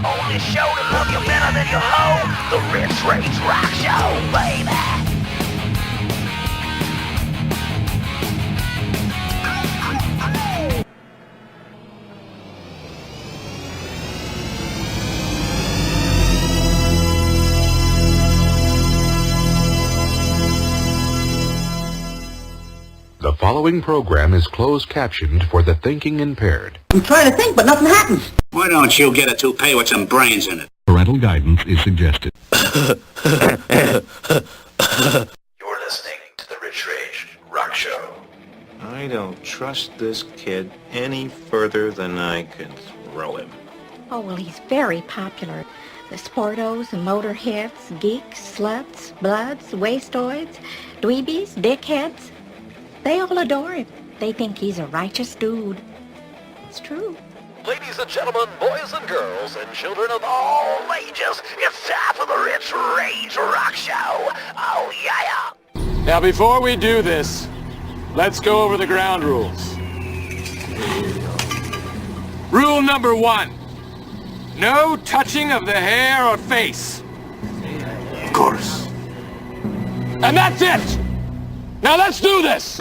Only show to look you better than your hoe. The Rych Rage Rock Show, baby. The following program is closed captioned for the thinking impaired. I'm trying to think, but nothing happens. Why don't you get a toupee with some brains in it? Parental guidance is suggested. You're listening to the Rych Rage Rock Show. I don't trust this kid any further than I can throw him. Oh, well, he's very popular. The sportos, the motorheads, geeks, sluts, bloods, wastoids, dweebies, dickheads. They all adore him. They think he's a righteous dude. It's true. Ladies and gentlemen, boys and girls, and children of all ages, it's time for the Rych Rage Rock Show. Oh, yeah. Now, before we do this, let's go over the ground rules. Rule number 1. No touching of the hair or face. Of course. And that's it! Now let's do this!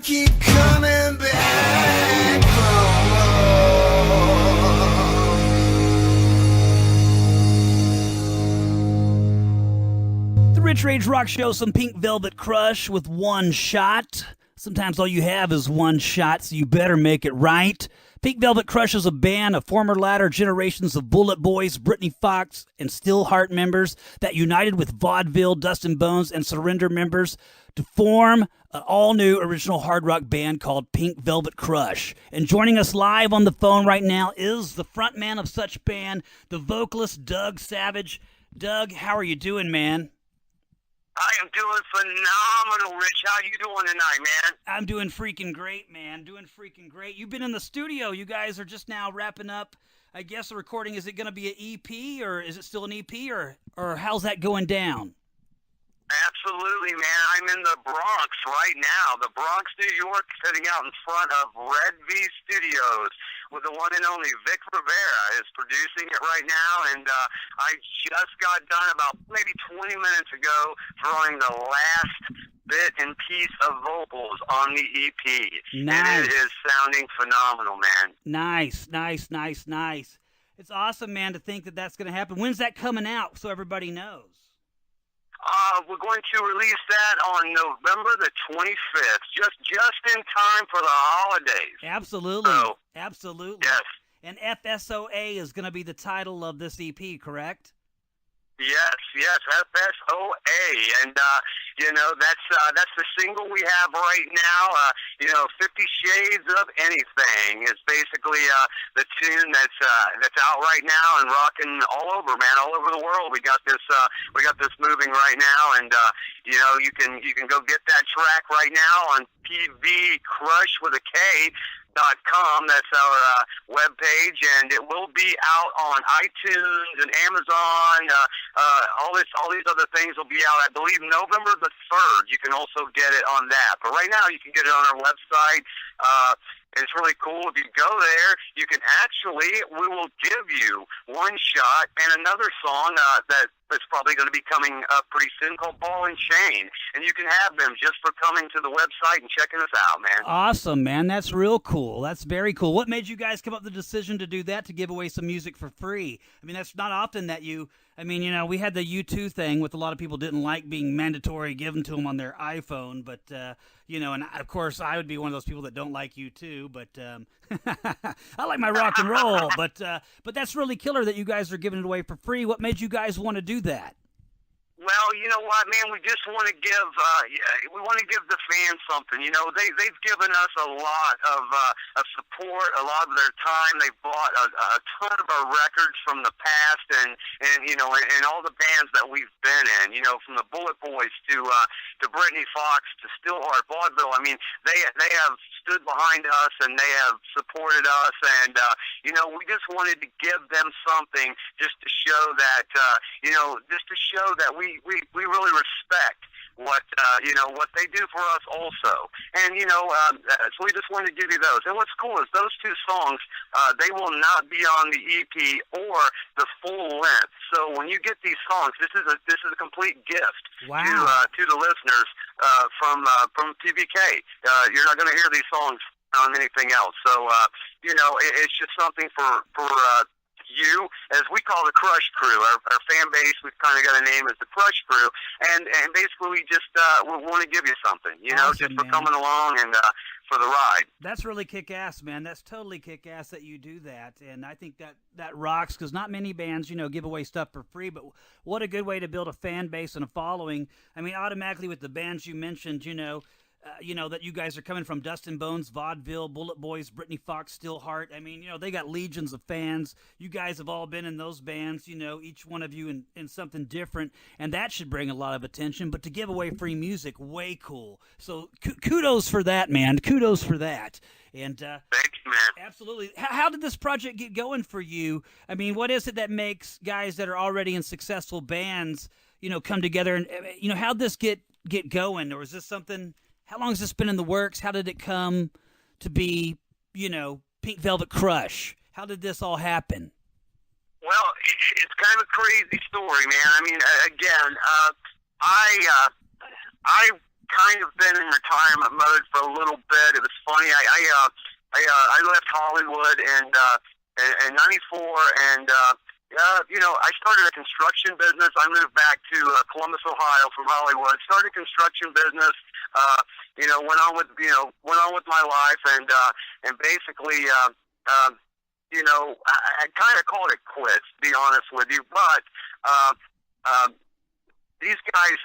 keep coming back for more. The Rich Rage Rock Show, some Pink Velvet Crush with One Shot. Sometimes all you have is one shot, so you better make it right. Pink Velvet Crush is a band of former latter generations of Bullet Boys, Britney Fox, and Stillheart members that united with Vaudeville, Dust and Bones, and Surrender members to form an all-new original hard rock band called Pink Velvet Crush. And joining us live on the phone right now is the frontman of such band, the vocalist Doug Savage. Doug, how are you doing, man? I am doing phenomenal, Rich. How you doing tonight, man? I'm doing freaking great, man. Doing freaking great. You've been in the studio. You guys are just now wrapping up, I guess, the recording. Is it going to be an EP, or is it still an EP, or how's that going down? Absolutely, man. I'm in the Bronx right now. The Bronx, New York, sitting out in front of Red V Studios with the one and only Vic Rivera is producing it right now. And I just got done about maybe 20 minutes ago throwing the last bit and piece of vocals on the EP. Nice. And it is sounding phenomenal, man. Nice. It's awesome, man, to think that that's going to happen. When's that coming out so everybody knows? We're going to release that on November the 25th, just in time for the holidays. Absolutely. So, absolutely. Yes. And FSOA is going to be the title of this EP, correct? Yes, FSOA, and that's the single we have right now. 50 Shades of Anything is basically the tune that's out right now and rocking all over, man, all over the world. We got this moving right now, and you can go get that track right now on PVCrush with a K. .com. That's our webpage, and it will be out on iTunes and Amazon. All these other things will be out, I believe, November the 3rd. You can also get it on that. But right now, you can get it on our website. It's really cool. If you go there, you can we will give you One Shot and another song that's probably going to be coming up pretty soon called Ball and Chain. And you can have them just for coming to the website and checking us out, man. Awesome, man. That's real cool. That's very cool. What made you guys come up with the decision to do that, to give away some music for free? I mean, that's not often that we had the U2 thing with a lot of people didn't like being mandatory given to them on their iPhone, but, and of course I would be one of those people that don't like U2, but I like my rock and roll, but that's really killer that you guys are giving it away for free. What made you guys want to do that? Well, you know what, man? We just want to give the fans something. They've given us a lot of support, a lot of their time. They've bought a ton of our records from the past, and all the bands that we've been in. From the Bullet Boys to Britney Fox to Stillheart, Vaudeville. I mean, they have stood behind us and they have supported us, and we just wanted to give them something just to show that we really respect what they do for us also. And so we just wanted to give you those. And what's cool is those two songs, they will not be on the EP or the full length. So when you get these songs, this is a complete gift. Wow. to the listeners from TVK. You're not going to hear these songs on anything else. So it's just something for you, as we call the Krush crew, our fan base. We've kind of got a name as the Krush crew, and basically we just we want to give you something, awesome, just for man. coming along and for the ride. That's really kick-ass, man. That's totally kick-ass that you do that, and I think that rocks, because not many bands, give away stuff for free, but what a good way to build a fan base and a following. I mean, automatically with the bands you mentioned, that you guys are coming from Dust and Bones, Vaudeville, Bullet Boys, Britney Fox, Stillheart. I mean, they got legions of fans. You guys have all been in those bands, each one of you in something different, and that should bring a lot of attention. But to give away free music, way cool. So kudos for that, man. Kudos for that. And thank you, man. Absolutely. How did this project get going for you? I mean, what is it that makes guys that are already in successful bands, come together? And, how'd this get going? Or is this something... How long has this been in the works? How did it come to be, Pink Velvet Crush? How did this all happen? Well, it's kind of a crazy story, man. I mean, again, I kind of been in retirement mode for a little bit. It was funny. I left Hollywood in '94, and I started a construction business. I moved back to Columbus, Ohio, from Hollywood. Started a construction business. Went on with my life, and basically, I kind of called it quits, to be honest with you. But these guys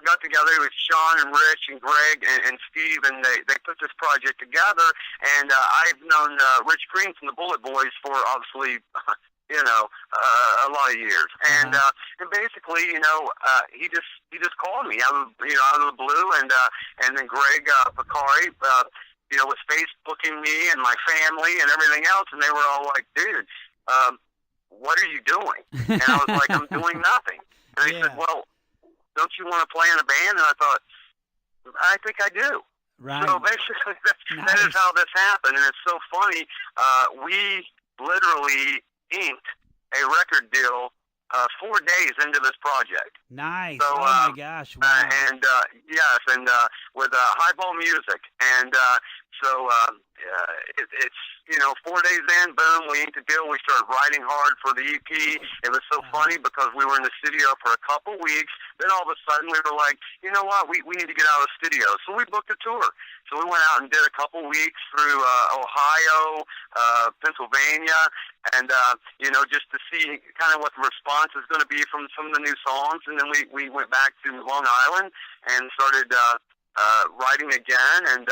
got together with Sean and Rich and Greg and Steve, and they put this project together. And I've known Rich Green from the Bullet Boys for obviously, a lot of years. And basically, he just called me out of the blue, and then Greg Picari, was Facebooking me and my family and everything else, and they were all like, "Dude, what are you doing?" And I was like, "I'm doing nothing." And they said, "Well, don't you want to play in a band?" And I thought, "I think I do." Right. So basically, that is how this happened, and it's so funny. We literally inked a record deal 4 days into this project. Nice. So, oh my gosh. Wow. Yes, and with Highball Music, and it's 4 days in, boom, we inked the deal. We started writing hard for the EP. It was so funny because we were in the studio for a couple weeks. Then all of a sudden we were like, you know what, we need to get out of the studio. So we booked a tour. So we went out and did a couple weeks through Ohio, Pennsylvania, and just to see kind of what the response is going to be from some of the new songs. And then we went back to Long Island and started writing again, and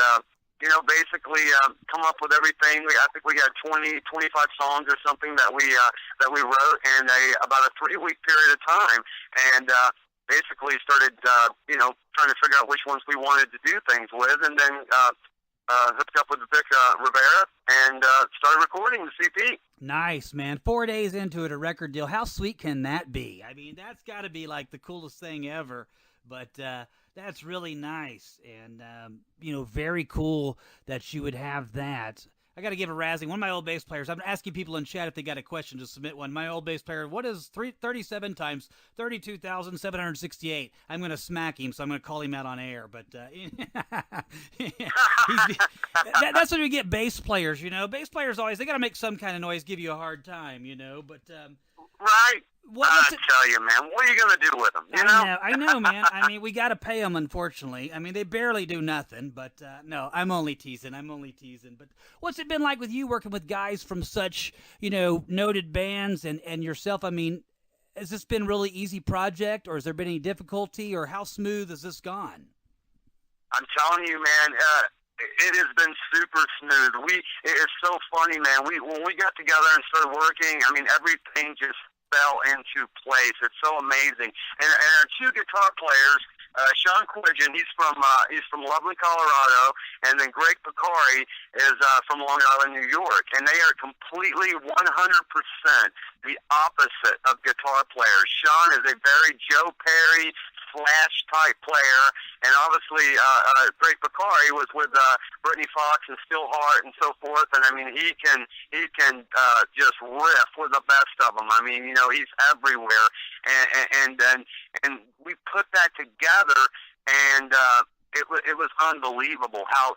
basically come up with everything. I think we had 25 songs or something that we wrote in about a 3-week period of time, and basically started trying to figure out which ones we wanted to do things with, and then hooked up with Vic Rivera and started recording the CP. Nice, man. 4 days into it, a record deal. How sweet can that be? I mean, that's got to be like the coolest thing ever. But that's really nice, and very cool that you would have that. I got to give a razzing. One of my old bass players, I'm asking people in chat if they got a question to submit one. My old bass player, what is 37 times 32,768? I'm going to smack him, so I'm going to call him out on air. But that's when we get bass players, Bass players always, they got to make some kind of noise, give you a hard time, But right. I tell you, man, what are you going to do with them, I know, man. I mean, we got to pay them, unfortunately. I mean, they barely do nothing, but no, I'm only teasing. But what's it been like with you working with guys from such, noted bands and yourself? I mean, has this been a really easy project, or has there been any difficulty, or how smooth has this gone? I'm telling you, man, it has been super smooth. It's so funny, man. When we got together and started working, I mean, everything just fell into place. It's so amazing. And our two guitar players, Sean Quidgen, he's from Loveland, Colorado, and then Greg Picari is from Long Island, New York. And they are completely 100% the opposite of guitar players. Sean is a very Joe Perry Flash type player, and obviously Greg Picari was with Brittany Fox and Still Heart and so forth. And I mean, he can just riff with the best of them. I mean, he's everywhere, and we put that together, and it was unbelievable how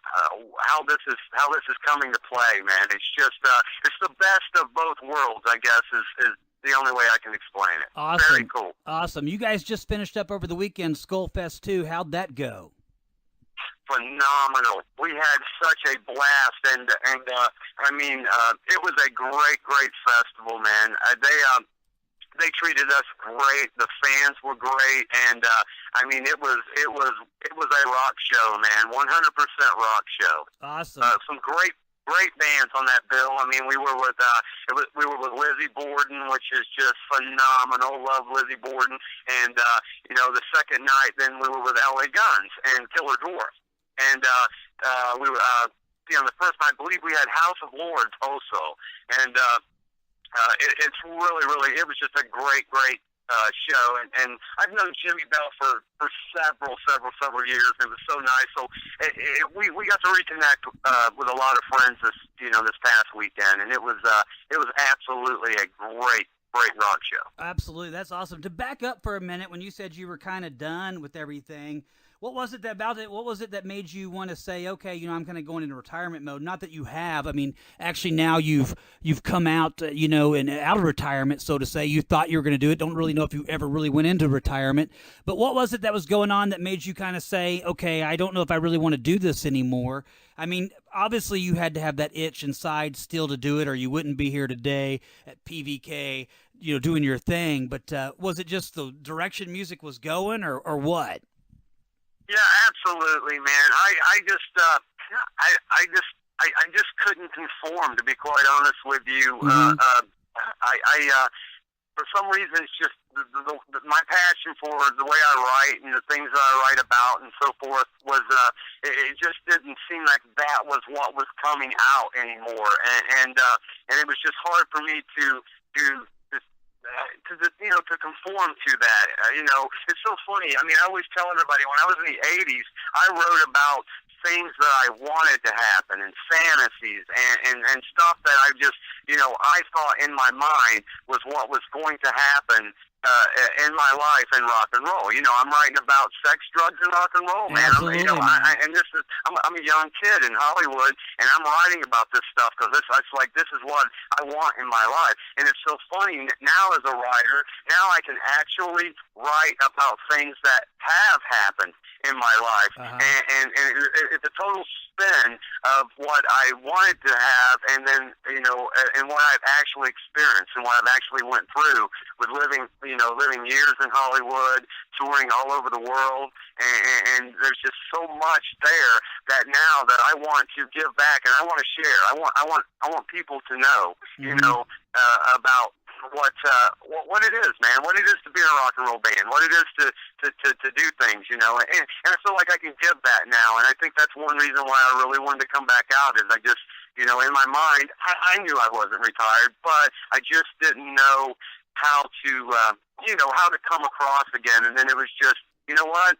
this is coming to play, man. It's just it's the best of both worlds, I guess, is the only way I can explain it. Awesome. Very cool. Awesome. You guys just finished up over the weekend Skullfest 2. How'd that go? Phenomenal. We had such a blast, and I mean, it was a great festival, man. They treated us great. The fans were great, and I mean, it was a rock show, man. 100% rock show. Awesome. Some great bands on that bill. I mean, we were with Lizzie Borden, which is just phenomenal. Love Lizzie Borden, and the second night, then we were with LA Guns and Killer Dwarf, and we were the first night, I believe we had House of Lords also, and it's really it was just a great show, and I've known Jimmy Bell for several years, and it was so nice. So we got to reconnect with a lot of friends this past weekend, and it was absolutely a great rock show. Absolutely, that's awesome. To back up for a minute, when you said you were kind of done with everything, What was it about it? What was it that made you want to say, okay, I'm kind of going into retirement mode? Not that you have. I mean, actually, now you've come out, and out of retirement, so to say. You thought you were going to do it. Don't really know if you ever really went into retirement. But what was it that was going on that made you kind of say, okay, I don't know if I really want to do this anymore? I mean, obviously, you had to have that itch inside still to do it, or you wouldn't be here today at PVK, doing your thing. But was it just the direction music was going, or what? Yeah, absolutely, man. I just couldn't conform, to be quite honest with you. For some reason, it's just my passion for the way I write and the things that I write about and so forth was, it just didn't seem like that was what was coming out anymore. And it was just hard for me to conform to that. It's so funny. I mean, I always tell everybody, when I was in the 80s, I wrote about things that I wanted to happen and fantasies and stuff that I just, I thought in my mind was what was going to happen in my life in rock and roll. I'm writing about sex, drugs, and rock and roll, man. Absolutely, I'm a young kid in Hollywood, and I'm writing about this stuff because this is what I want in my life. And it's so funny now as a writer. Now I can actually write about things that have happened in my life, and it's a total spin of what I wanted to have, and then and what I've actually experienced and what I've actually went through with living years in Hollywood, touring all over the world, and there's just so much there that now that I want to give back and I want to share. I want people to know, about what it is, man. What it is to be in a rock and roll band. What it is to do things, and I feel like I can give that now. And I think that's one reason why I really wanted to come back out. Is I just, in my mind, I knew I wasn't retired, but I just didn't know how to, how to come across again. And then it was just, you know what?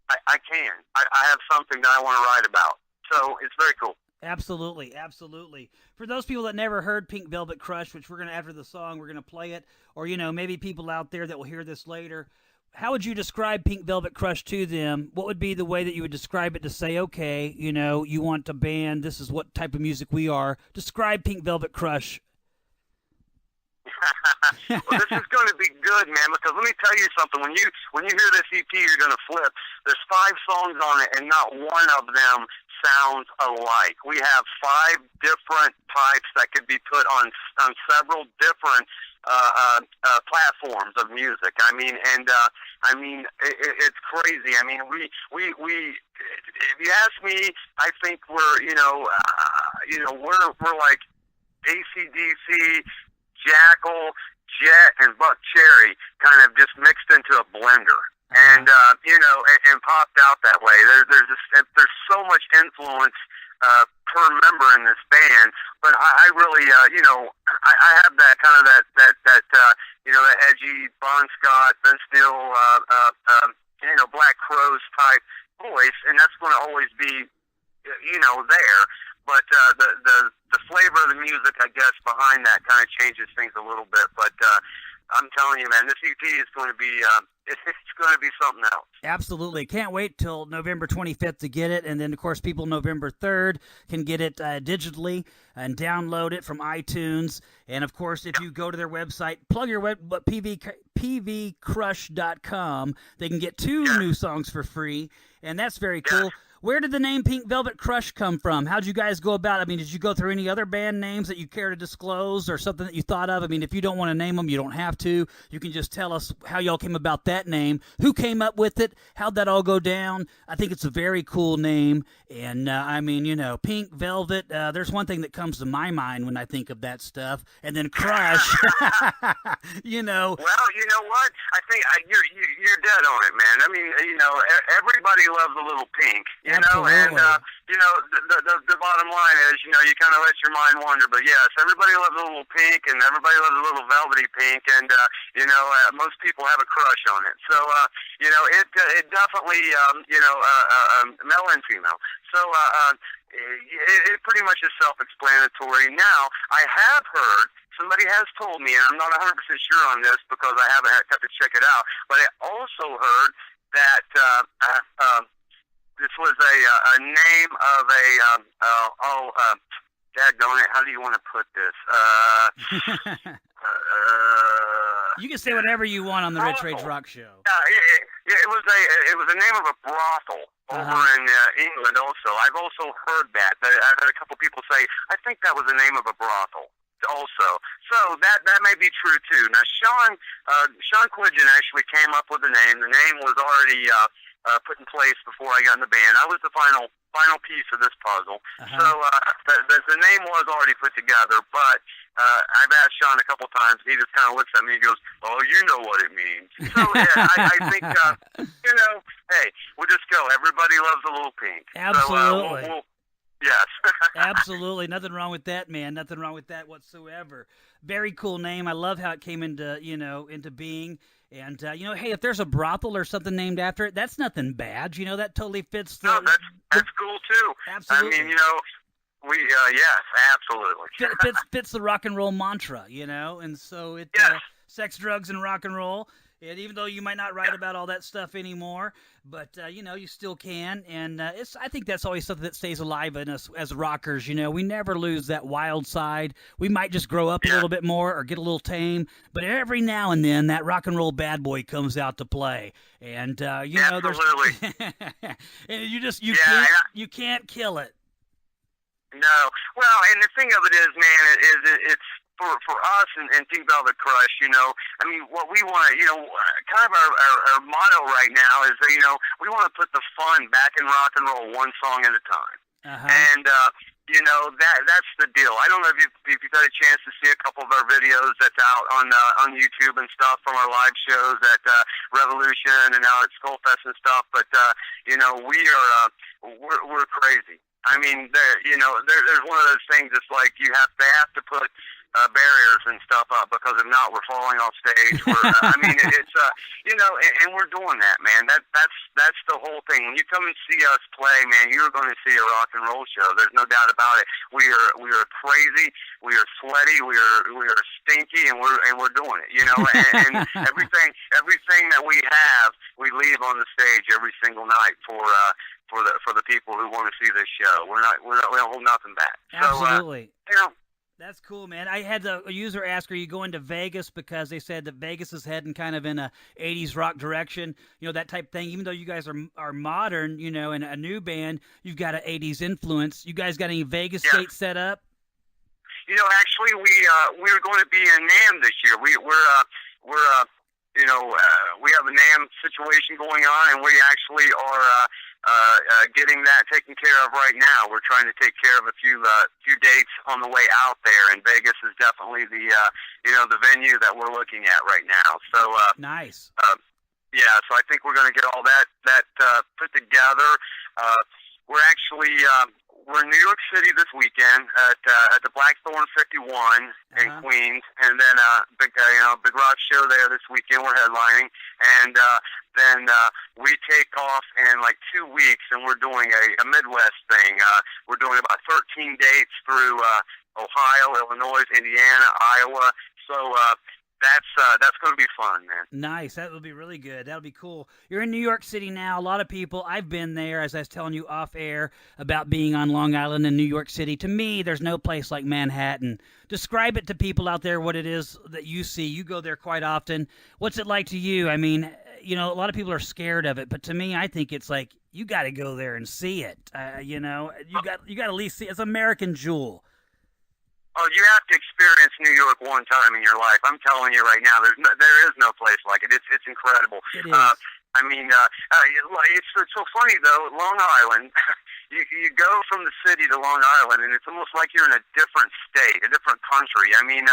I can. I have something that I want to write about. So it's very cool. Absolutely, absolutely. For those people that never heard Pink Velvet Crush, which we're going to, after the song, we're going to play it, or, maybe people out there that will hear this later, how would you describe Pink Velvet Crush to them? What would be the way that you would describe it to say, okay, you want a band, this is what type of music we are. Describe Pink Velvet Crush. Well, this is going to be good, man, because let me tell you something. When you hear this EP, you're going to flip. There's 5 songs on it, and not one of them sounds alike. We have 5 different types that could be put on several different platforms of music. I mean, it's crazy. I mean, we if you ask me, I think we're we're like AC/DC, Jackal, Jet, and Buck Cherry kind of just mixed into a blender. And and popped out that way. There's so much influence per member in this band, but I really I have that kind of that edgy Bon Scott, Vince Neil, Black Crowes type voice, and that's going to always be there. But the flavor of the music, I guess, behind that kind of changes things a little bit. But I'm telling you, man, this EP is going to be it's going to be something else. Absolutely. Can't wait till November 25th to get it. And then, of course, people November 3rd can get it digitally and download it from iTunes. And, of course, if you go to their website, plug your pvcrush.com, they can get 2 new songs for free. And that's very cool. Where did the name Pink Velvet Crush come from? How'd you guys go about it? I mean, did you go through any other band names that you care to disclose or something that you thought of? I mean, if you don't want to name them, you don't have to. You can just tell us how y'all came about that name. Who came up with it? How'd that all go down? I think it's a very cool name. And, Pink Velvet, there's one thing that comes to my mind when I think of that stuff. And then Crush, Well, you know what? I think you're dead on it, man. I mean, everybody loves a little pink. Absolutely. And the bottom line is, you kind of let your mind wander. But yes, everybody loves a little pink, and everybody loves a little velvety pink, and most people have a crush on it. So it definitely male and female. So it pretty much is self-explanatory. Now, I have heard. Somebody has told me, and I'm not 100% sure on this because I haven't had to check it out, but I also heard that this was a name of a daggone it, how do you want to put this? You can say whatever you want on the Rich Rage Rock Show. Yeah, it was a name of a brothel over in England. Also, I've also heard that. I've had a couple people say, I think that was the name of a brothel. Also, so that may be true too. Now, Sean Quidgen actually came up with the name. The name was already put in place before I got in the band. I was the final piece of this puzzle. So the name was already put together, but I've asked Sean a couple times. He just kind of looks at me and goes, "Oh, you know what it means." So I think hey, we'll just go. Everybody loves a little pink. Absolutely. So, yes. Absolutely. Nothing wrong with that, man. Nothing wrong with that whatsoever. Very cool name. I love how it came into being. And, hey, if there's a brothel or something named after it, that's nothing bad. That totally fits the... No, that's cool, too. Absolutely. I mean, yes, absolutely. Fits the rock and roll mantra, and so it... sex, drugs, and rock and roll. And even though you might not write about all that stuff anymore, but, you still can. And I think that's always something that stays alive in us as rockers. We never lose that wild side. We might just grow up a little bit more or get a little tame, but every now and then that rock and roll bad boy comes out to play. And, absolutely. There's... and you can't kill it. No. Well, and the thing of it is, man, it's for us and think about the Krush, I mean, what we want to, kind of our motto right now is that, we want to put the fun back in rock and roll one song at a time. And, that's the deal. I don't know if you've had a chance to see a couple of our videos that's out on YouTube and stuff from our live shows at Revolution and now at Skullfest and stuff, but, we're crazy. I mean, there's one of those things that's like they have to put barriers and stuff up, because if not, we're falling off stage. I mean, it's and we're doing that, man. That's the whole thing. When you come and see us play, man, you're going to see a rock and roll show. There's no doubt about it. We are crazy. We are sweaty. We are stinky, and we're doing it. And everything that we have, we leave on the stage every single night for the people who want to see this show. We don't hold nothing back. Absolutely. So, that's cool, man. I had a user ask, are you going to Vegas? Because they said that Vegas is heading kind of in a 80s rock direction, that type of thing. Even though you guys are modern, and a new band, you've got an 80s influence. You guys got any Vegas dates set up? Actually, we were going to be in NAMM this year. We have a NAMM situation going on, and we actually are getting that taken care of right now. We're trying to take care of a few dates on the way out there, and Vegas is definitely the venue that we're looking at right now. So nice. So I think we're going to get all that put together. We're actually we're in New York City this weekend at the Blackthorn 51 in Queens, and then big rock show there this weekend. We're headlining, and then we take off in like 2 weeks, and we're doing a Midwest thing. We're doing about 13 dates through Ohio, Illinois, Indiana, Iowa. So that's going to be fun, man. Nice. That would be really good. That'll be cool. You're in New York City now. A lot of people, I've been there, as I was telling you off air, about being on Long Island in New York City. To me, there's no place like Manhattan. Describe it to people out there what it is that you see. You go there quite often. What's it like to you? I mean, a lot of people are scared of it, but to me, I think it's like you got to go there and see it. You got to at least see it. It's American Jewel. Oh, you have to experience New York one time in your life. I'm telling you right now, there is no place like it. It's incredible. It is. I mean, it's so funny though. Long Island, you go from the city to Long Island, and it's almost like you're in a different state, a different country. I mean,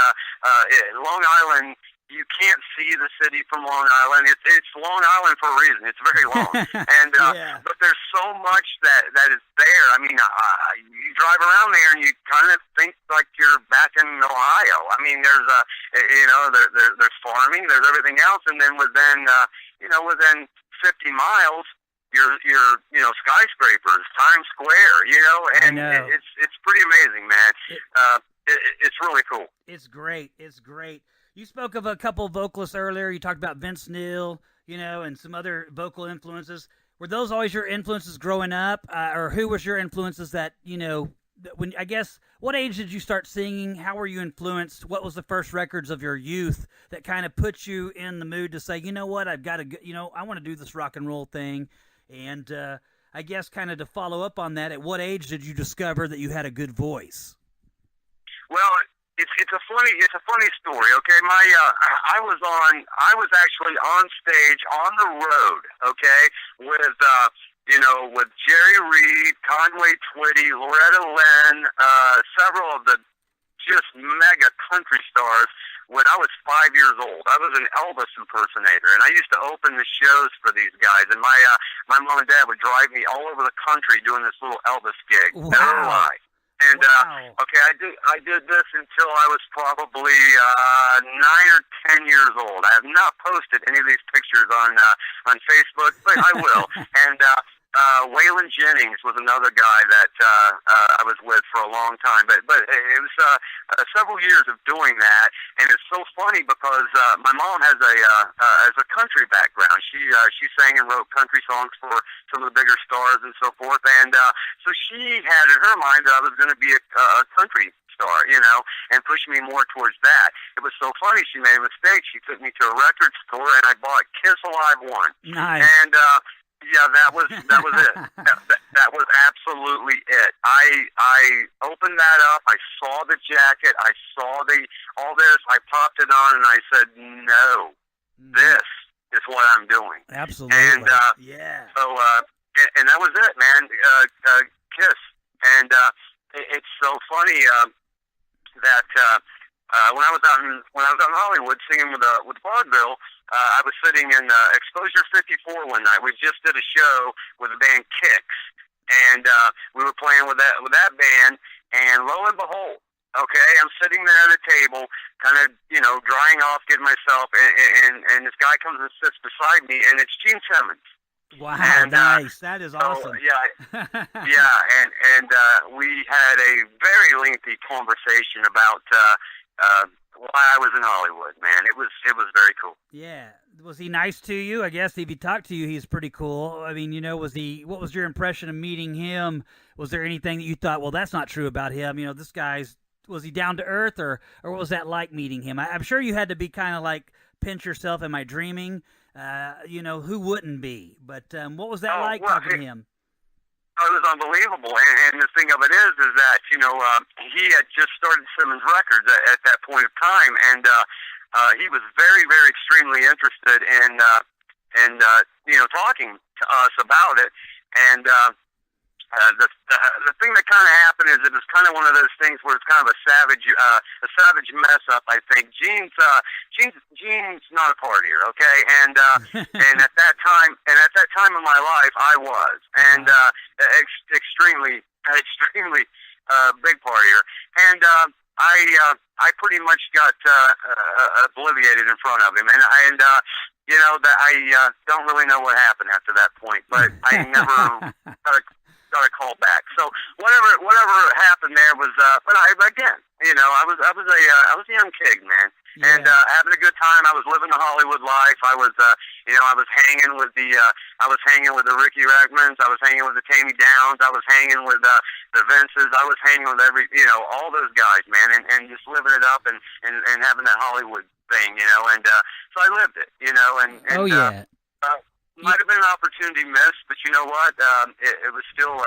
Long Island. You can't see the city from Long Island. It's Long Island for a reason. It's very long, and but there's so much that is there. I mean, you drive around there and you kind of think like you're back in Ohio. I mean, there's there's farming, there's everything else, and then within 50 miles, you're skyscrapers, Times Square, and it's pretty amazing, man. It's really cool. It's great. It's great. You spoke of a couple of vocalists earlier. You talked about Vince Neil. and some other vocal influences. Were those always your influences growing up, or who was your influences that when I guess what age did you start singing? How were you influenced? What was the first records of your youth that kind of put you in the mood to say, you know what, I've got to, I want to do this rock and roll thing, and I guess kind of to follow up on that, at what age did you discover that you had a good voice? Well, it's a funny story. Okay, I was actually on stage on the road. Okay, with Jerry Reed, Conway Twitty, Loretta Lynn, several of the just mega country stars. When I was 5 years old, I was an Elvis impersonator, and I used to open the shows for these guys. And my mom and dad would drive me all over the country doing this little Elvis gig. Wow. No lie. And Wow. okay, I did this until I was probably 9 or 10 years old. I have not posted any of these pictures on Facebook, but I will. And Waylon Jennings was another guy that I was with for a long time. But it was several years of doing that, and it's so funny because my mom has a country background. She sang and wrote country songs for some of the bigger stars and so forth, and so she had in her mind that I was going to be a country star, and pushed me more towards that. It was so funny. She made a mistake. She took me to a record store, and I bought Kiss Alive 1. Nice. And yeah, that was it. That was absolutely it. I opened that up. I saw the jacket. I saw all this. I popped it on, and I said, "No, this is what I'm doing." Absolutely. And yeah. So and that was it, man. Kiss. And it's so funny that when I was out in Hollywood singing with vaudeville, I was sitting in Exposure 54 one night. We just did a show with the band Kicks, and we were playing with that band. And lo and behold, okay, I'm sitting there at a table, kind of drying off, getting myself, and this guy comes and sits beside me, and it's Gene Simmons. Wow, And, nice. That is awesome. Yeah, and we had a very lengthy conversation about why I was in Hollywood, man. It was very cool. Yeah. Was he nice to you? I guess if he talked to you, he's pretty cool. I mean, what was your impression of meeting him? Was there anything that you thought, well, that's not true about him? This was he down to earth, or what was that like meeting him? I'm sure you had to be kind of like, pinch yourself, am I dreaming? Who wouldn't be? But what was that like talking to him? It was unbelievable, and the thing of it is that he had just started Simmons Records at that point of time, and he was very, very extremely interested in talking to us about it. And the thing that kind of happened is it was kind of one of those things where it's kind of a savage mess up. I think Gene's not a partier, okay, and at that time in my life I was, and extremely big partier, and I pretty much got obliviated in front of him, and that I don't really know what happened after that point, but I never got a call back. So whatever happened there was, but I was a young kid, man, and having a good time. I was living the Hollywood life. I was hanging with the Ricky Rackmans. I was hanging with the Tammy Downs. I was hanging with the Vinces. I was hanging with all those guys, man, and just living it up and having that Hollywood thing, and so I lived it, and oh yeah. Might have been an opportunity missed, but you know what? It was still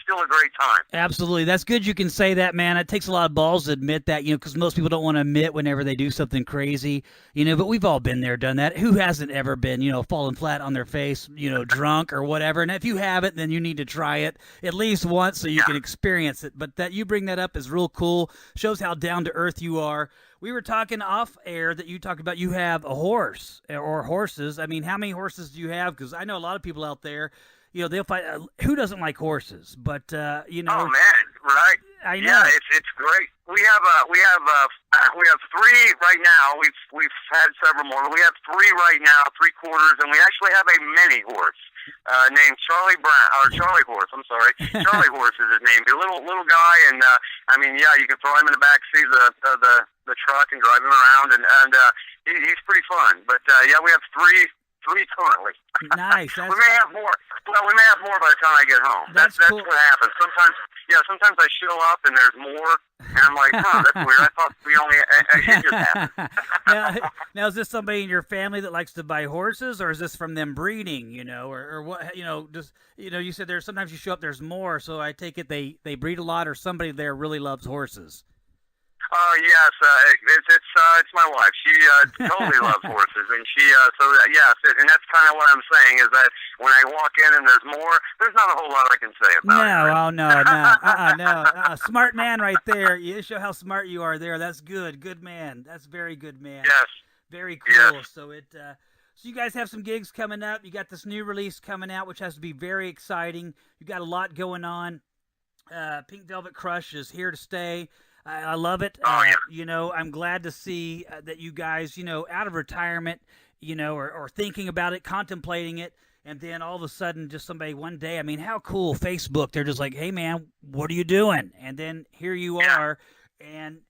still a great time. Absolutely. That's good you can say that, man. It takes a lot of balls to admit that, because most people don't want to admit whenever they do something crazy, but we've all been there, done that. Who hasn't ever been, fallen flat on their face, drunk or whatever? And if you haven't, then you need to try it at least once so you can experience it. But that you bring that up is real cool. Shows how down to earth you are. We were talking off air that you talked about you have a horse or horses. I mean, how many horses do you have? Because I know a lot of people out there, they'll fight. Who doesn't like horses? But Oh man, right? I know. Yeah, it's great. We have three right now. We've had several more. We have three right now, 3/4, and we actually have a mini horse named Charlie Horse. I'm sorry, Charlie Horse is his name. He's a little guy, and you can throw him in the back seat of the truck and drive him around, and he's pretty fun. But we have three three currently. Nice. We may have more. Well, we may have more by the time I get home. That's cool. what happens. Sometimes I show up and there's more, and I'm like, huh, that's weird. I thought we only. It just happened. Now, is this somebody in your family that likes to buy horses, or is this from them breeding? Or what? Just you said there's sometimes you show up, there's more. So I take it they breed a lot, or somebody there really loves horses. Yes, it's my wife. She totally loves horses, and yes, and that's kind of what I'm saying is that when I walk in and there's more, there's not a whole lot I can say about it. No. Smart man right there. You show how smart you are there. That's good. Good man. That's very good man. Yes. Very cool. Yes. So you guys have some gigs coming up. You got this new release coming out, which has to be very exciting. You got a lot going on. Pink Velvet Krush is here to stay. I love it. I'm glad to see that you guys, out of retirement, or thinking about it, contemplating it, and then all of a sudden just somebody one day, I mean, how cool, Facebook, they're just like, hey, man, what are you doing? And then here you are, and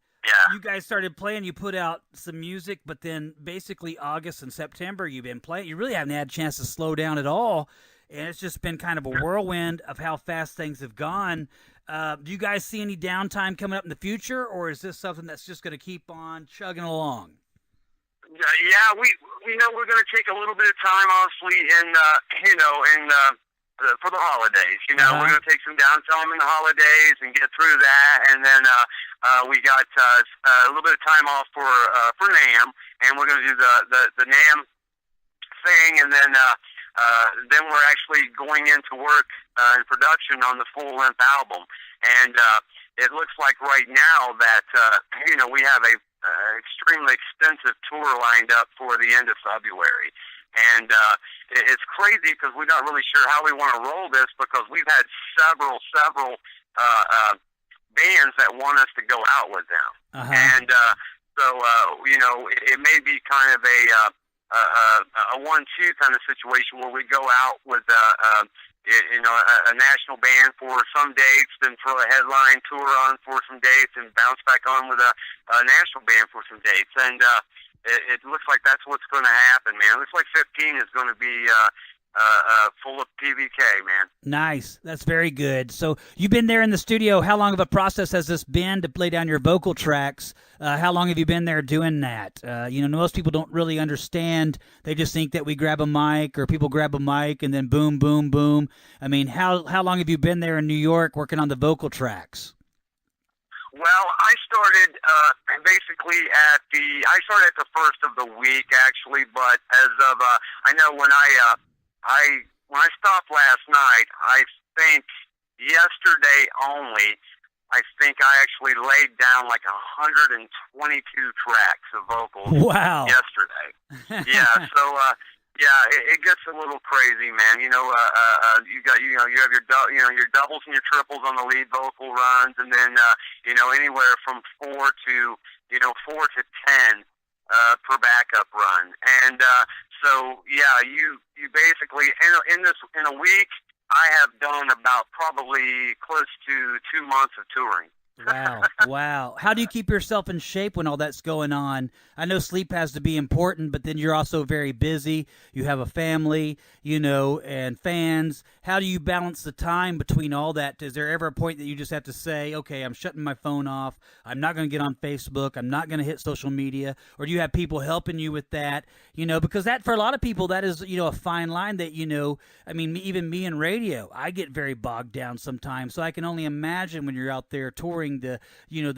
you guys started playing, you put out some music, but then basically August and September you've been playing. You really haven't had a chance to slow down at all, and it's just been kind of a whirlwind of how fast things have gone. Do you guys see any downtime coming up in the future, or is this something that's just going to keep on chugging along? Yeah, we're going to take a little bit of time, honestly, for the holidays. We're going to take some downtime in the holidays and get through that, and then we got a little bit of time off for NAMM, and we're going to do the NAMM thing, and then we're actually going into work in production on the full-length album. And it looks like right now that, we have a extremely extensive tour lined up for the end of February. And it's crazy because we're not really sure how we want to roll this because we've had several bands that want us to go out with them. And it may be kind of a 1-2 kind of situation where we go out with a national band for some dates, then throw a headline tour on for some dates, and bounce back on with a national band for some dates. And it looks like that's what's going to happen, man. It looks like 15 is going to be full of PVK, man. Nice. That's very good. So you've been there in the studio. How long of a process has this been to lay down your vocal tracks? How long have you been there doing that? Most people don't really understand. They just think that we grab a mic or people grab a mic and then boom, boom, boom. I mean, how long have you been there in New York working on the vocal tracks? Well, I started basically at the first of the week, actually. But as of I know when I stopped last night, I think yesterday only, I think I actually laid down like 122 tracks of vocals. Wow. Yesterday. Yeah. So it gets a little crazy, man. You have your doubles and your triples on the lead vocal runs, and then anywhere from 4 to 10 per backup run. And so you basically in a week I have done about probably close to 2 months of touring. Wow. How do you keep yourself in shape when all that's going on? I know sleep has to be important, but then you're also very busy. You have a family, and fans. How do you balance the time between all that? Is there ever a point that you just have to say, okay, I'm shutting my phone off. I'm not going to get on Facebook. I'm not going to hit social media. Or do you have people helping you with that? Because that, for a lot of people, that is, a fine line that, even me in radio, I get very bogged down sometimes. So I can only imagine when you're out there touring the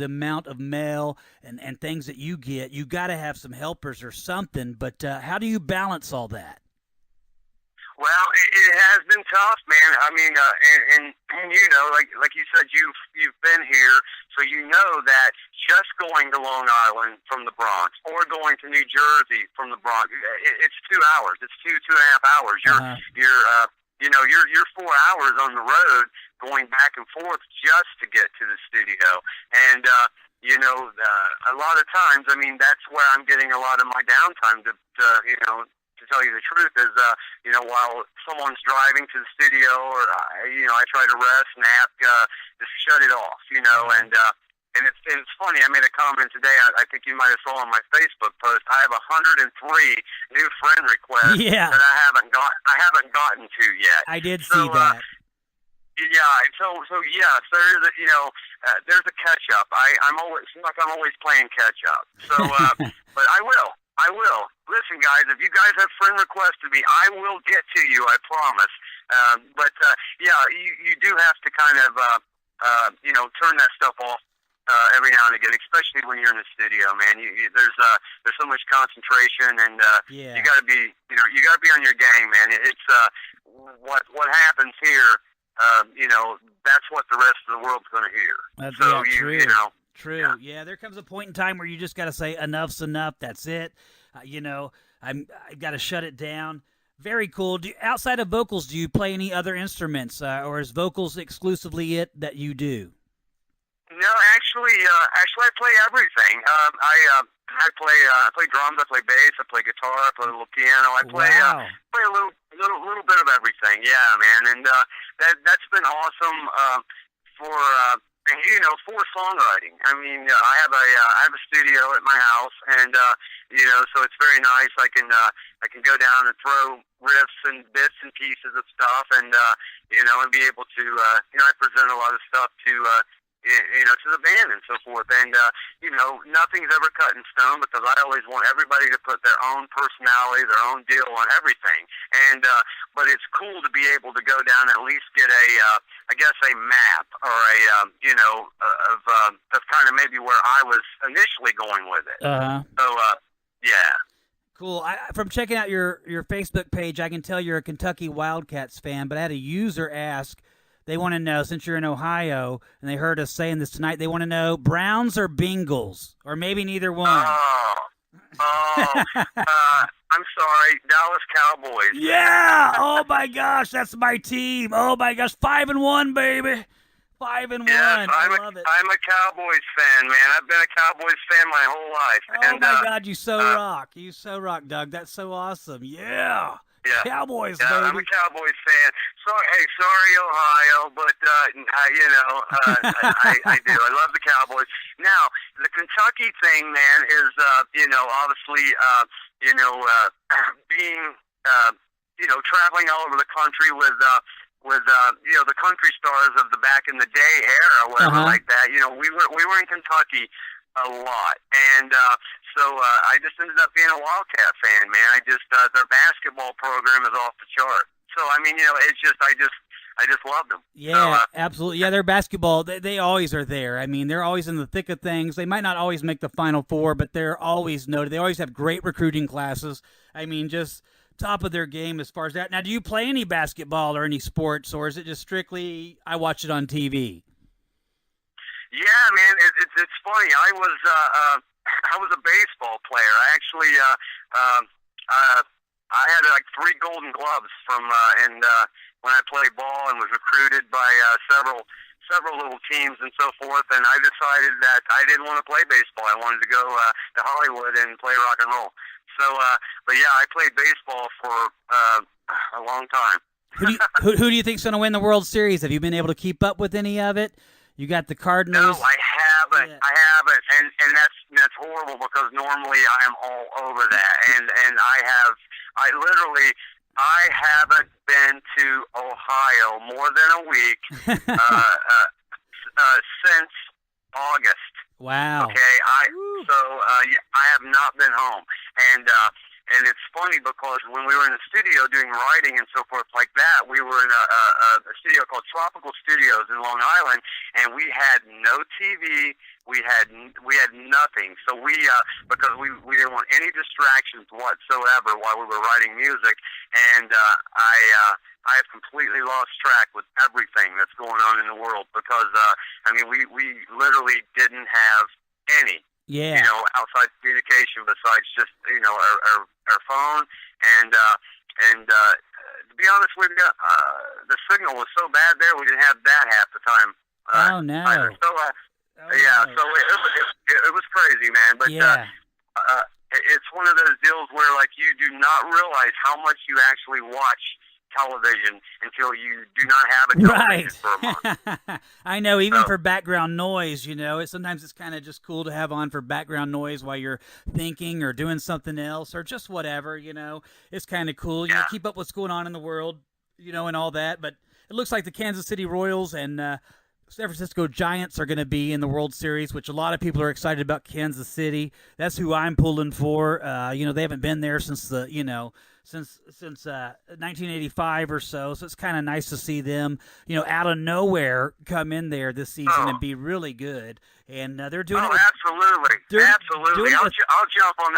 amount of mail and things that you get. You got to have some helpers or something, but how do you balance all that? Well, it has been tough, man. I mean, and like you said, you've been here, so you know that just going to Long Island from the Bronx or going to New Jersey from the Bronx, it's 2 hours. It's 2.5 hours. You're 4 hours on the road going back and forth just to get to the studio. And, a lot of times, I mean, that's where I'm getting a lot of my downtime to tell you the truth is, while someone's driving to the studio or, I try to rest, nap, just shut it off, and And it's funny. I made a comment today. I think you might have saw on my Facebook post. I have 103 new friend requests Yeah. that I haven't gotten to yet. I did see that. Yeah, so yes, there's a catch up. I'm always seems like I'm always playing catch up. So, but I will. Listen, guys, if you guys have friend requests to me, I will get to you. I promise. But yeah, you do have to kind of turn that stuff off every now and again, especially when you're in the studio, man. There's so much concentration, and you got to be on your game, man. It's what happens here. That's what the rest of the world's going to hear. That's true. True. Yeah, there comes a point in time where you just got to say enough's enough. That's it. I got to shut it down. Very cool. Outside of vocals, do you play any other instruments, or is vocals exclusively it that you do? No, actually, I play everything. I play drums, I play bass, I play guitar, I play a little piano. I play play a little bit of everything. Yeah, man, and that's been awesome for songwriting. I mean, I have a studio at my house, and so it's very nice. I can go down and throw riffs and bits and pieces of stuff, and and be able to I present a lot of stuff to to the band and so forth. And, nothing's ever cut in stone, because I always want everybody to put their own personality, their own deal on everything. And, but it's cool to be able to go down and at least get a map or of kind of maybe where I was initially going with it. So, yeah. Cool. From checking out your Facebook page, I can tell you're a Kentucky Wildcats fan, but I had a user ask, they want to know, since you're in Ohio, and they heard us saying this tonight, they want to know Browns or Bengals, or maybe neither one. I'm sorry, Dallas Cowboys. Yeah! Oh, my gosh, that's my team. Oh, my gosh, 5-1, baby. 5-1. Yes, I love it. I'm a Cowboys fan, man. I've been a Cowboys fan my whole life. Oh, my God, you so rock. You so rock, Doug. That's so awesome. Yeah. Yeah. Cowboys, yeah, baby. I'm a Cowboys fan. Sorry, Ohio, but I do. I love the Cowboys. Now, the Kentucky thing, man, is obviously being traveling all over the country with the country stars of the back in the day era, whatever like that. We were in Kentucky a lot, and so I just ended up being a Wildcat fan, man. Their basketball program is off the chart. So I mean, it's just I just love them. Yeah, so, absolutely. Yeah, their basketball, they always are there. I mean, they're always in the thick of things. They might not always make the Final Four, but they're always noted. They always have great recruiting classes. I mean, just top of their game as far as that. Now, do you play any basketball or any sports, or is it just strictly I watch it on TV? Yeah, man, it's funny. I was a baseball player. I actually I had like 3 Golden Gloves from when I played ball, and was recruited by several little teams and so forth. And I decided that I didn't want to play baseball. I wanted to go to Hollywood and play rock and roll. So, but yeah, I played baseball for a long time. Who do you think's going to win the World Series? Have you been able to keep up with any of it? You got the Cardinals. No, I haven't. Yeah. I haven't, and that's horrible, because normally I am all over that, and I haven't been to Ohio more than a week since August. Wow. Okay, I have not been home, and it's funny, because when we were in the studio doing writing and so forth like that, we were in a studio called Tropical Studios in Long Island, and we had no TV, we had nothing. So because we didn't want any distractions whatsoever while we were writing music, and I have completely lost track with everything that's going on in the world, because we literally didn't have any. Yeah. Outside communication besides just our phone, and to be honest with you, the signal was so bad there, we didn't have that half the time. Oh no. Either. So so it was crazy, man. But it's one of those deals where, like, you do not realize how much you actually watch television until you do not have a television for a month. I know, even for background noise, sometimes it's kind of just cool to have on for background noise while you're thinking or doing something else or just whatever, It's kind of cool, keep up what's going on in the world, and all that. But it looks like the Kansas City Royals and San Francisco Giants are going to be in the World Series, which a lot of people are excited about. Kansas City, that's who I'm pulling for. They haven't been there since since 1985 or so. So it's kind of nice to see them, out of nowhere come in there this season and be really good. And they're doing it. Absolutely. I'll jump on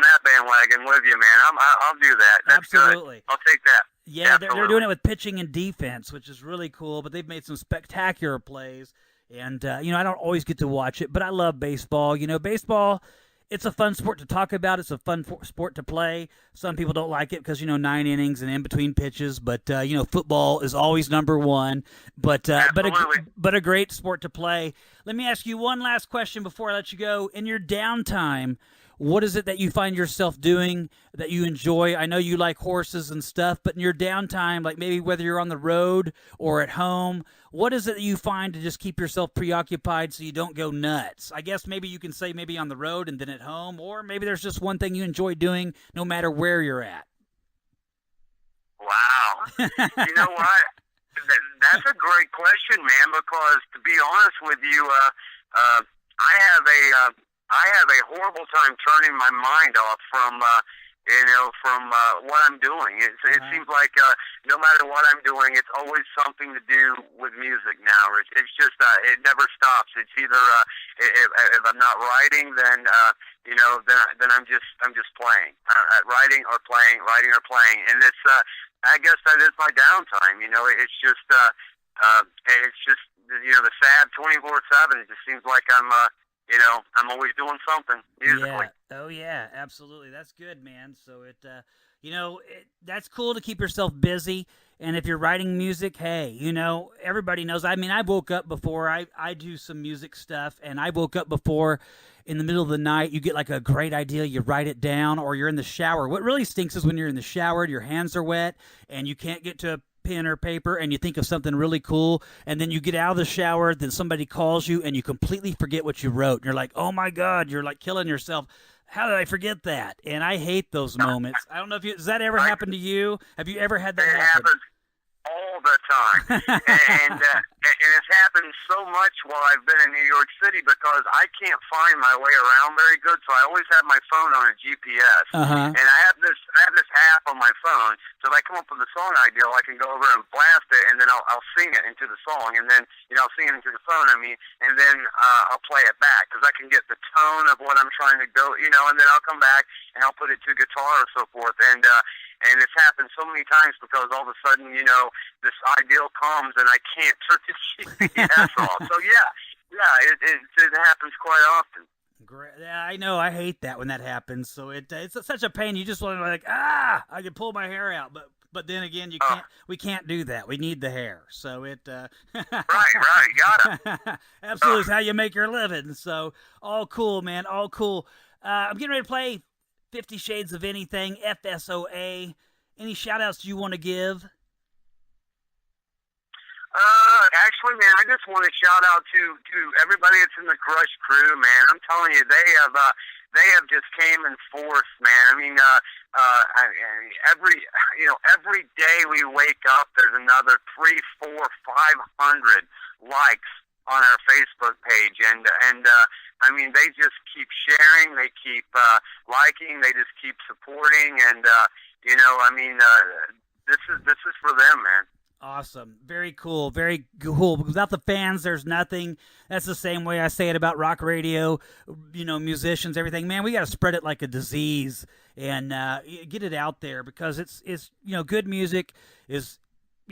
that bandwagon with you, man. I'll do that. That's absolutely good. I'll take that. Yeah, they're doing it with pitching and defense, which is really cool. But they've made some spectacular plays. And, I don't always get to watch it, but I love baseball. Baseball, it's a fun sport to talk about. It's a fun sport to play. Some people don't like it because, 9 innings and in between pitches. But, football is always number one. But a great sport to play. Let me ask you one last question before I let you go. In your downtime, what is it that you find yourself doing that you enjoy? I know you like horses and stuff, but in your downtime, like maybe whether you're on the road or at home, what is it that you find to just keep yourself preoccupied so you don't go nuts? I guess maybe you can say maybe on the road and then at home, or maybe there's just one thing you enjoy doing no matter where you're at. Wow. You know what? That's a great question, man, because to be honest with you, I have a horrible time turning my mind off from what I'm doing. It seems like no matter what I'm doing, it's always something to do with music now. It's just it never stops. It's either if I'm not writing, then then I'm just playing, writing or playing, and it's I guess that is my downtime. It's just the sad 24/7. It just seems like I'm always doing something musically. Yeah. Oh, yeah, absolutely. That's good, man. So that's cool to keep yourself busy. And if you're writing music, hey, everybody knows. I mean, I woke up before. I do some music stuff, and I woke up before in the middle of the night. You get like a great idea, you write it down, or you're in the shower. What really stinks is when you're in the shower, your hands are wet, and you can't get to a pen or paper, and you think of something really cool, and then you get out of the shower, then somebody calls you, and you completely forget what you wrote. And you're like, oh my God, you're like killing yourself. How did I forget that? And I hate those moments. I don't know if does that ever happen to you? Have you ever had that happen? It happens all the time. and it's happened so much while I've been in New York City because I can't find my way around very good, so I always have my phone on a GPS. And I have this app on my phone, so if I come up with a song idea, I can go over and blast it, and then I'll sing it into the song, and then I'll sing it into the phone, and then I'll play it back because I can get the tone of what I'm trying to go, and then I'll come back and I'll put it to guitar or so forth, and it's happened so many times because all of a sudden, this ideal comes and I can't turn the GPS off. So it happens quite often. Great. Yeah, I know. I hate that when that happens. So it's such a pain. You just want to I can pull my hair out, but then again, you can't. We can't do that. We need the hair. So it. Right. You gotta. Absolutely, is how you make your living. So all cool, man. All cool. I'm getting ready to play 50 Shades of Anything, FSOA. Any shout-outs you want to give? Actually, man, I just want to shout out to everybody that's in the Krush crew, man. I'm telling you, they have just came in force, man. I mean, every day we wake up, there's another 300, 400, 500 likes on our Facebook page, and I mean, they just keep sharing, they keep liking, they just keep supporting, and this is for them, man. Awesome. Very cool. Very cool. Without the fans, there's nothing. That's the same way I say it about rock radio, musicians, everything. Man, we got to spread it like a disease and get it out there because it's good music is,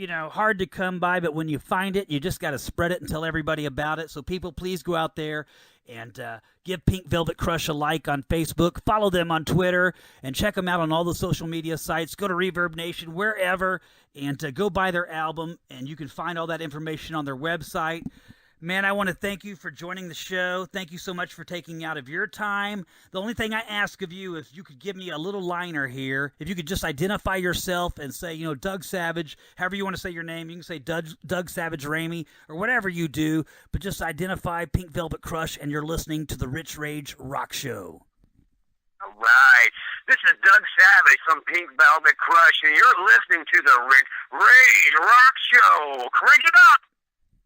hard to come by, but when you find it, you just got to spread it and tell everybody about it. So people, please go out there and give Pink Velvet Krush a like on Facebook. Follow them on Twitter and check them out on all the social media sites. Go to Reverb Nation, wherever, and go buy their album, and you can find all that information on their website. Man, I want to thank you for joining the show. Thank you so much for taking out of your time. The only thing I ask of you is you could give me a little liner here. If you could just identify yourself and say, Doug Savage, however you want to say your name. You can say Doug Savage Ramey or whatever you do, but just identify Pink Velvet Krush, and you're listening to the Rich Rage Rock Show. All right. This is Doug Savage from Pink Velvet Krush, and you're listening to the Rich Rage Rock Show. Crank it up!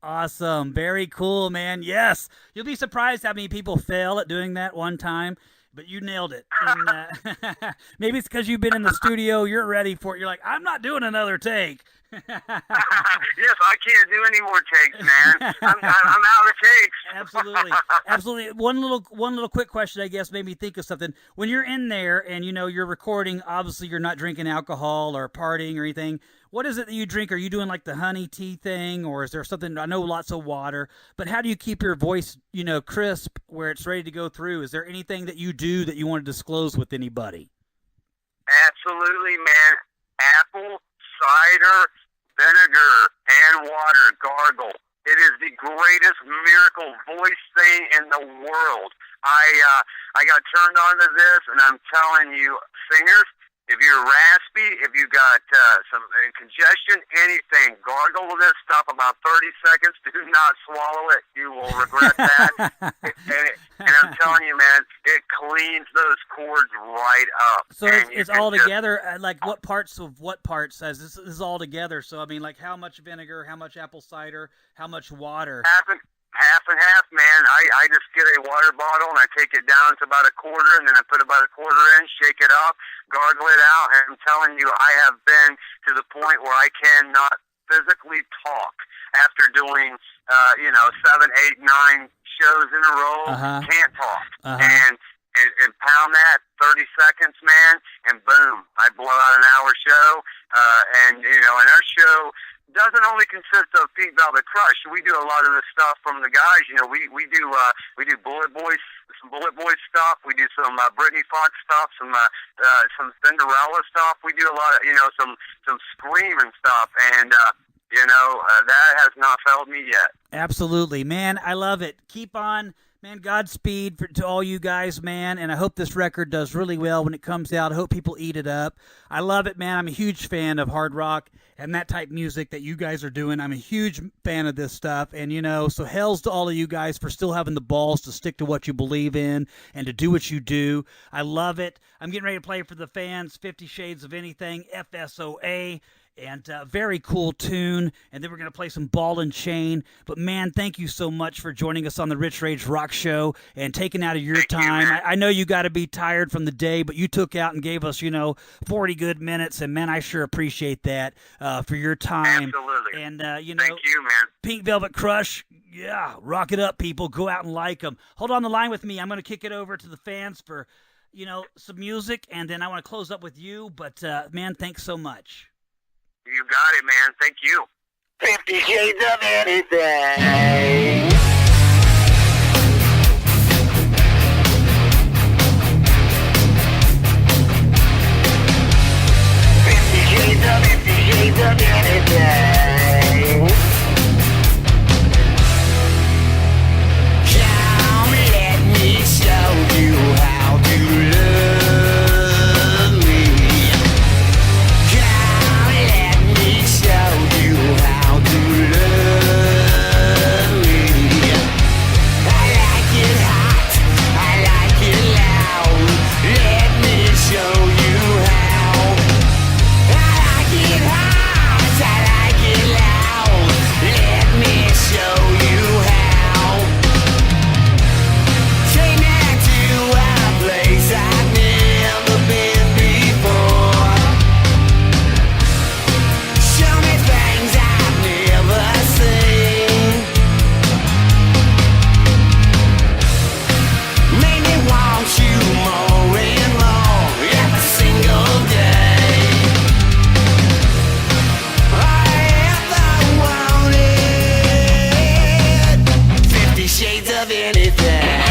Awesome. Very cool, man. Yes. You'll be surprised how many people fail at doing that one time, but you nailed it. And, maybe it's because you've been in the studio. You're ready for it. You're like, I'm not doing another take. Yes, I can't do any more takes, man. I'm out of takes. Absolutely. Absolutely. One little quick question, I guess, made me think of something. When you're in there and, you're recording, obviously you're not drinking alcohol or partying or anything. What is it that you drink? Are you doing like the honey tea thing, or is there something? I know lots of water, but how do you keep your voice, crisp where it's ready to go through? Is there anything that you do that you want to disclose with anybody? Absolutely, man. Apple cider vinegar and water gargle. It is the greatest miracle voice thing in the world. I got turned on to this, and I'm telling you, singers, if you're raspy, if you got some congestion, anything, gargle with this stuff about 30 seconds. Do not swallow it. You will regret that. and I'm telling you, man, it cleans those cords right up. So it's all together? Like what parts of what parts? Says this is all together. So, I mean, like how much vinegar, how much apple cider, how much water? Half and half, man. I just get a water bottle and I take it down to about a quarter, and then I put about a quarter in, shake it up, gargle it out, and I'm telling you, I have been to the point where I cannot physically talk after doing, 7, 8, 9 shows in a row. Can't talk. And pound that 30 seconds, man, and boom, I blow out an hour show. And our show doesn't only consist of Pink Velvet Krush. We do a lot of the stuff from the guys. We do Bullet Boys, some Bullet Boys stuff. We do some Britney Fox stuff, some Cinderella stuff. We do a lot of some screaming stuff, and that has not failed me yet. Absolutely, man. I love it. Keep on. Man, Godspeed to all you guys, man, and I hope this record does really well when it comes out. I hope people eat it up. I love it, man. I'm a huge fan of hard rock and that type music that you guys are doing. I'm a huge fan of this stuff, and, so hells to all of you guys for still having the balls to stick to what you believe in and to do what you do. I love it. I'm getting ready to play for the fans, 50 Shades of Anything, FSOA. And very cool tune. And then we're going to play some Ball and Chain. But, man, thank you so much for joining us on the Rich Rage Rock Show and taking out of your time. I know you got to be tired from the day, but you took out and gave us, 40 good minutes. And, man, I sure appreciate that for your time. Absolutely. And, thank you, man. Pink Velvet Krush, yeah, rock it up, people. Go out and like them. Hold on the line with me. I'm going to kick it over to the fans for, some music. And then I want to close up with you. But, man, thanks so much. You got it, man. Thank you. 50 Shades of Anything. 50 Shades of Anything. Come, let me show you how to love me. Show you how to love me. I like it hot, I like it loud. Let me show you how. I like it hot, I like it loud. Let me show you how. Take me to a place I've never been before. Show me things I've never seen. Make me want you more and more every single day. I ever wanted 50 Shades of Anything.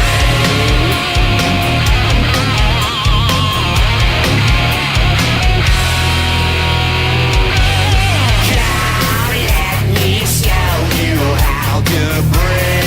Let me show you how to breathe.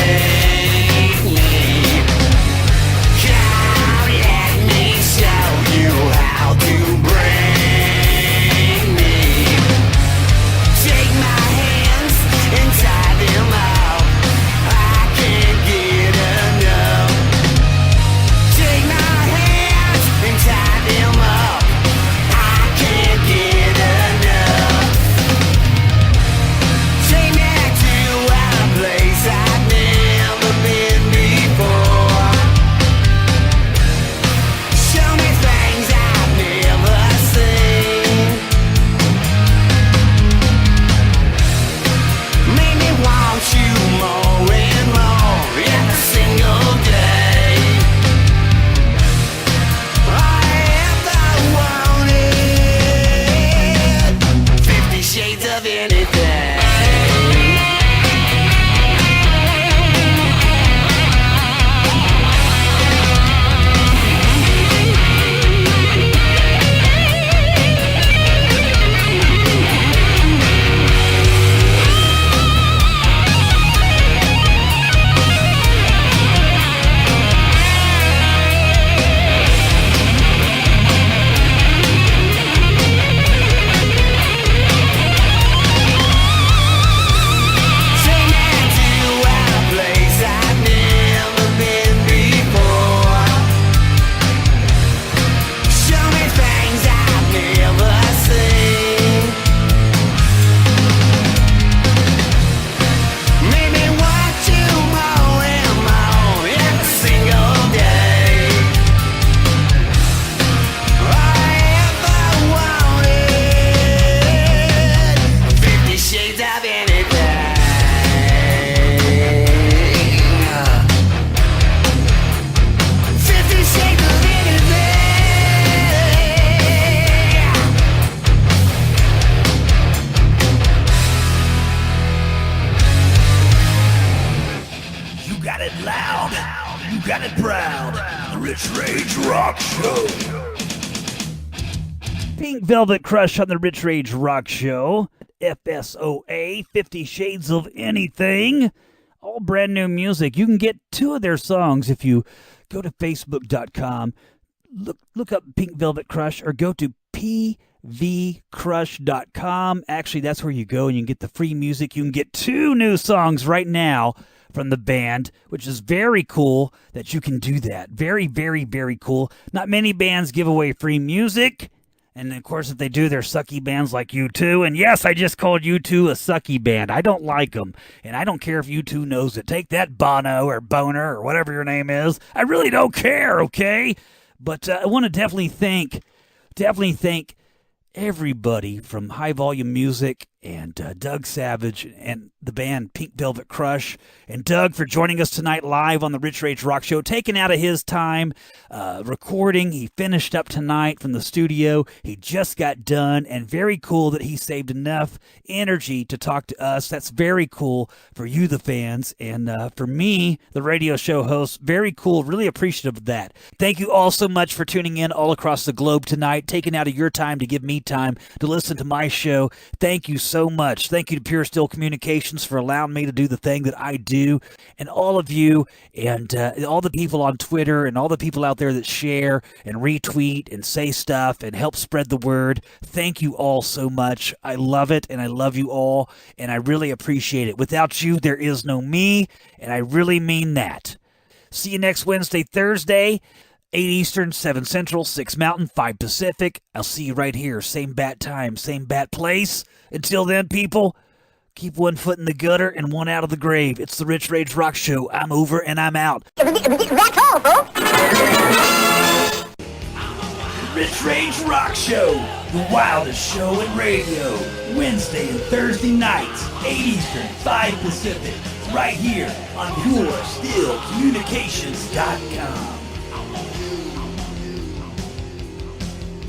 got it loud, you got it proud. The Rich Rage Rock Show. Pink Velvet Crush on the Rich Rage Rock Show. FSOA, 50 Shades of Anything. All brand new music. You can get 2 of their songs if you go to facebook.com, look up Pink Velvet Crush, or go to pvcrush.com. Actually, that's where you go and you can get the free music. You can get 2 new songs right now from the band, which is very cool that you can do that. Very, very, very cool. Not many bands give away free music. And, of course, if they do, they're sucky bands like U2. And, yes, I just called U2 a sucky band. I don't like them. And I don't care if U2 knows it. Take that, Bono or Boner or whatever your name is. I really don't care, okay? But I want to definitely thank everybody from High Volume Music and Doug Savage and the band Pink Velvet Crush, and Doug for joining us tonight live on the Rich Rage Rock Show, taking out of his time recording. He finished up tonight from the studio. He just got done, and very cool that he saved enough energy to talk to us. That's very cool for you, the fans, and for me, the radio show host. Very cool. Really appreciative of that. Thank you all so much for tuning in all across the globe tonight, taking out of your time to give me time to listen to my show. Thank you so much. Thank you to Pure Steel Communications for allowing me to do the thing that I do, and all of you, and all the people on Twitter, and all the people out there that share and retweet and say stuff and help spread the word. Thank you all so much. I love it, and I love you all, and I really appreciate it. Without you, there is no me, and I really mean that. See you next Wednesday, Thursday, 8 Eastern, 7 Central, 6 Mountain, 5 Pacific. I'll see you right here. Same bat time, same bat place. Until then, people, keep one foot in the gutter and one out of the grave. It's the Rich Rage Rock Show. I'm over and I'm out. That's all, folks. Rich Rage Rock Show, the wildest show in radio. Wednesday and Thursday nights, 8 Eastern, 5 Pacific. Right here on PureSteelCommunications.com.